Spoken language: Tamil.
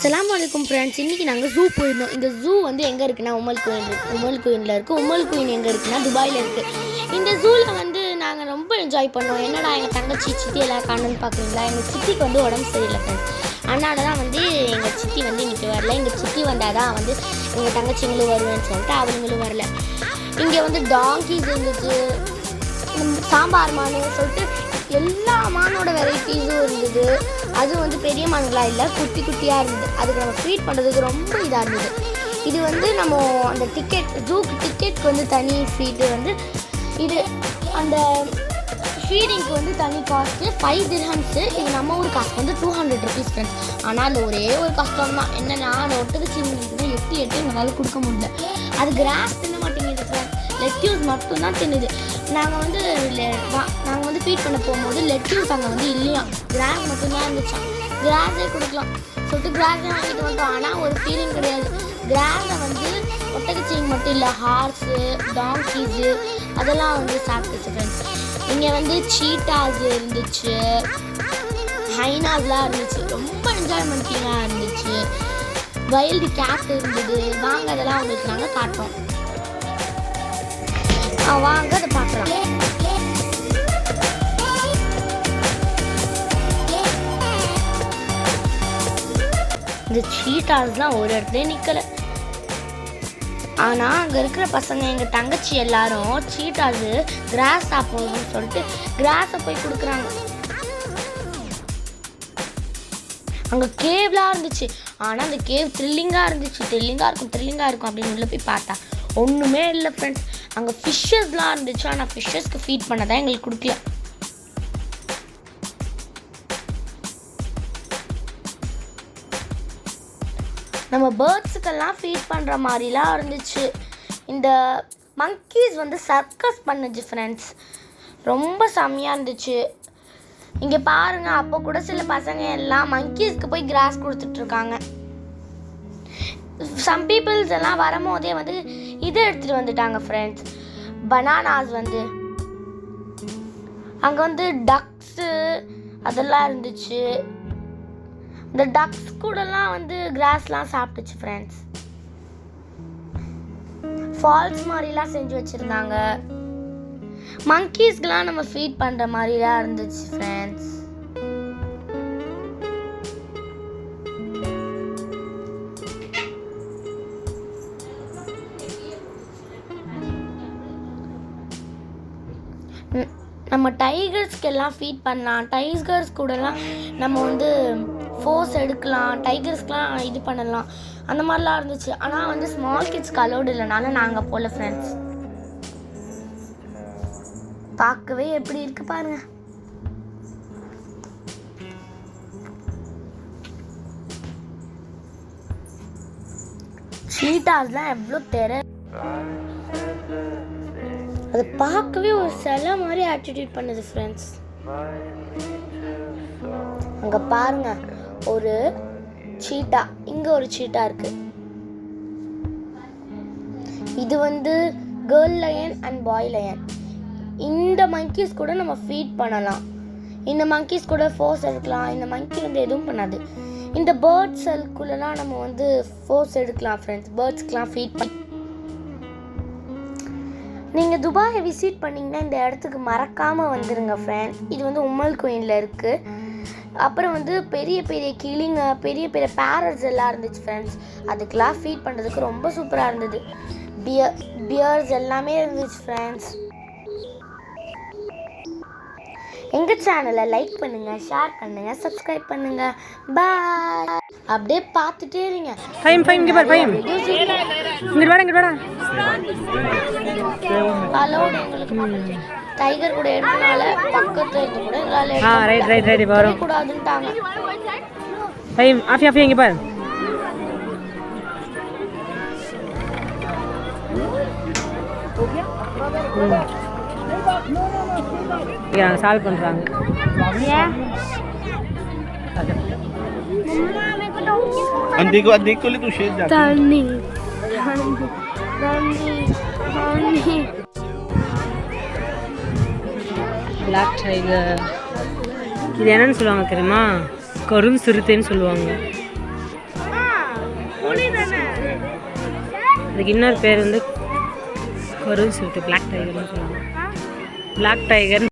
அஸ்ஸலாமு அலைக்கும் ஃப்ரெண்ட்ஸ். இன்றைக்கி நாங்கள் ஜூ போயிருந்தோம். இந்த ஜூ வந்து எங்கே இருக்குன்னா உமல் குயினில் இருக்குது. உமல் குயின் எங்கே இருக்குன்னா துபாயில் இருக்குது. இந்த ஜூவில் வந்து நாங்கள் ரொம்ப என்ஜாய் பண்ணோம். என்னடா எங்கள் தங்கச்சி சித்தி எல்லாம் காணுன்னு பார்க்குறீங்களா? எங்கள் சித்திக்கு வந்து உடம்பு சரியில்லை ஃப்ரெண்ட்ஸ். அதனால தான் வந்து எங்கள் சித்தி வந்து இன்றைக்கி வரல. எங்கள் சித்தி வந்தால் தான் வந்து எங்கள் தங்கச்சிங்களும் வருவேன்னு சொல்லிட்டு அவங்களும் வரல. இங்கே வந்து டாங்கீஸ் இருந்துச்சு, சாம்பார் மானு சொல்லிட்டு எல்லா மானோட வெரைட்டிஸும் இருந்தது. அது வந்து பெரிய மான்களாக இல்லை, குட்டி குட்டியாக இருந்தது. அதுக்கு நம்ம ஃபீட் பண்ணுறதுக்கு ரொம்ப இதாக இருந்தது. இது வந்து நம்ம அந்த ஜூக்கு டிக்கெட்டுக்கு வந்து தனி ஃபீட்டு வந்து இது அந்த ஃபீடிங்க்கு வந்து தனி காஸ்ட்டு 5 dirhams. இது நம்ம ஊர் காசு வந்து 200 rupees ஃப்ரெண்ட்ஸ். ஆனால் அது ஒரே ஒரு கஷ்டம் தான். என்னென்னா அந்த ஒட்டகச்சி எட்டு எங்களால் கொடுக்க முடியல. அது கிராஸ் தின்ன மாட்டேங்குது ஃப்ரெண்ட்ஸ், லெட்யூஸ் மட்டும்தான் தின்னுது. நாங்கள் வந்து ஃபீட் பண்ண போகும்போது லெட்யூஸ் அங்கே வந்து இல்லையா, கிராஸ் மட்டும்தான் இருந்துச்சான். கிராஸே கொடுக்கலாம் சொல்லிட்டு கிராஸே வாங்கிட்டு வந்தோம். ஆனால் ஒரு ஃபீலிங் கிடையாது. கிராஸை வந்து ஒட்டகச்சிங்க மட்டும் இல்லை, ஹார்ஸு, டாங்கீஸு அதெல்லாம் வந்து சாப்பிட்டுச்சு ஃப்ரெண்ட்ஸ். இங்கே வந்து சீட்டாஸ் இருந்துச்சு, ஹைனாஸ்லாம் இருந்துச்சு. ரொம்ப என்ஜாய்மெண்ட்டிங்காக இருந்துச்சு. வைல்டு கேட் இருந்தது. வாங்க அதெல்லாம் உங்களுக்கு நாங்கள் காட்டுறோம். வாங்க அதை பார்க்கலாம். இந்த சீட்டாஸ்லாம் ஒரு இடத்துல நிற்கலை. ஆனால் அங்கே இருக்கிற பசங்க எங்கள் தங்கச்சி எல்லாரும் சீட்டாஸு கிராஸ் சாப்பிடணும்னு சொல்லிட்டு கிராஸை போய் கொடுக்குறாங்க. அங்கே கேவ்லாம் இருந்துச்சு. ஆனால் அந்த கேவ் த்ரில்லிங்காக இருந்துச்சு. த்ரில்லிங்காக இருக்கும் அப்படின்னு உள்ளே போய் பார்த்தா ஒன்றுமே இல்லை ஃப்ரெண்ட்ஸ். அங்கே ஃபிஷ்ஷஸ்லாம் இருந்துச்சு. ஆனால் ஃபிஷ்ஷஸ்க்கு ஃபீட் பண்ண தான் எங்களுக்கு கொடுக்கல. நம்ம பேர்ட்ஸுக்கெல்லாம் ஃபீட் பண்ணுற மாதிரிலாம் இருந்துச்சு. இந்த மங்கீஸ் வந்து சர்க்கஸ் பண்ணுச்சு ஃப்ரெண்ட்ஸ், ரொம்ப செம்மையாக இருந்துச்சு. இங்கே பாருங்கள், அப்போ கூட சில பசங்க எல்லாம் மங்கீஸ்க்கு போய் கிராஸ் கொடுத்துட்ருக்காங்க. சம் பீப்புள்ஸ் எல்லாம் வரும்போதே வந்து இதை எடுத்துகிட்டு வந்துட்டாங்க ஃப்ரெண்ட்ஸ், பனானாஸ். வந்து அங்கே வந்து டக்ஸு அதெல்லாம் இருந்துச்சு. இந்த டக்ஸ் கூடலாம் வந்து கிராஸ்லாம் சாப்பிட்டுச்சு ஃப்ரெண்ட்ஸ். ஃபால்ஸ் மாதிரிலாம் செஞ்சு வச்சுருந்தாங்க. மங்கீஸ்க்கெலாம் நம்ம ஃபீட் பண்ணுற மாதிரிலாம் இருந்துச்சு ஃப்ரெண்ட்ஸ். நம்ம டைகர்ஸ்க்கெல்லாம் ஃபீட் பண்ணலாம். டைகர்ஸ் கூடலாம் நம்ம வந்து ஃபோர்ஸ் எடுக்கலாம். டைகர்ஸ்க்கெலாம் இது பண்ணலாம். அந்த மாதிரிலாம் இருந்துச்சு. ஆனால் வந்து ஸ்மால் கிட்ஸ்க்கு அலோடு இல்லைனால நாங்கள் போகல ஃப்ரெண்ட்ஸ். பார்க்கவே எப்படி இருக்கு பாருங்க. சீட்டாஸ்லாம் எவ்வளோ அது பார்க்கவே ஒரு சிலை மாதிரி ஆட்டிடியூட் பண்ணுது ஃப்ரெண்ட்ஸ். அங்கே பாருங்க, ஒரு சீட்டா, இங்கே ஒரு சீட்டா இருக்கு. இது வந்து girl lion and boy lion. இந்த மங்கீஸ் கூட நம்ம ஃபீட் பண்ணலாம். இந்த மங்கீஸ் கூட ஃபோர்ஸ் எடுக்கலாம். இந்த மங்கி வந்து எதுவும் பண்ணாது. இந்த பேர்ட்ஸ் செல்குள்ளலாம் நம்ம வந்து ஃபோர்ஸ் எடுக்கலாம் ஃப்ரெண்ட்ஸ். பேர்ட்ஸ்க்கெலாம் ஃபீட் பண்ணி நீங்கள் துபாயை விசிட் பண்ணிங்கன்னா இந்த இடத்துக்கு மறக்காமல் வந்துடுங்க ஃப்ரெண்ட்ஸ். இது வந்து உமல் குயினில் இருக்குது. அப்புறம் வந்து பெரிய பெரிய கிளிங்க, பெரிய பெரிய பேரட்ஸ் எல்லாம் இருந்துச்சு ஃப்ரெண்ட்ஸ். அதுக்கெல்லாம் ஃபீட் பண்ணுறதுக்கு ரொம்ப சூப்பராக இருந்தது. பியர்ஸ் எல்லாமே இருந்துச்சு ஃப்ரெண்ட்ஸ். எங்கள் சேனலை லைக் பண்ணுங்கள், ஷேர் பண்ணுங்கள், சப்ஸ்கிரைப் பண்ணுங்கள். பாய். அப்படியே பார்த்துட்டே இருங்க. டைகர் கூட எடுத்தனால பக்கத்துல இருந்து கூட எங்களால கூடாதுன்ட்டாங்க. சால்வ் பண்றாங்க. Adik ko ulit shade dati. Tani. Black tiger. இது என்னன்னு சொல்லுவாங்க தெரியுமா? கரும் சிறுத்தைன்னு சொல்லுவாங்க. அதுக்கு இன்னொரு பேர் வந்து கருன்னு சொல்லிட்டு பிளாக் டைகர்னு சொல்லுவாங்க. Black tiger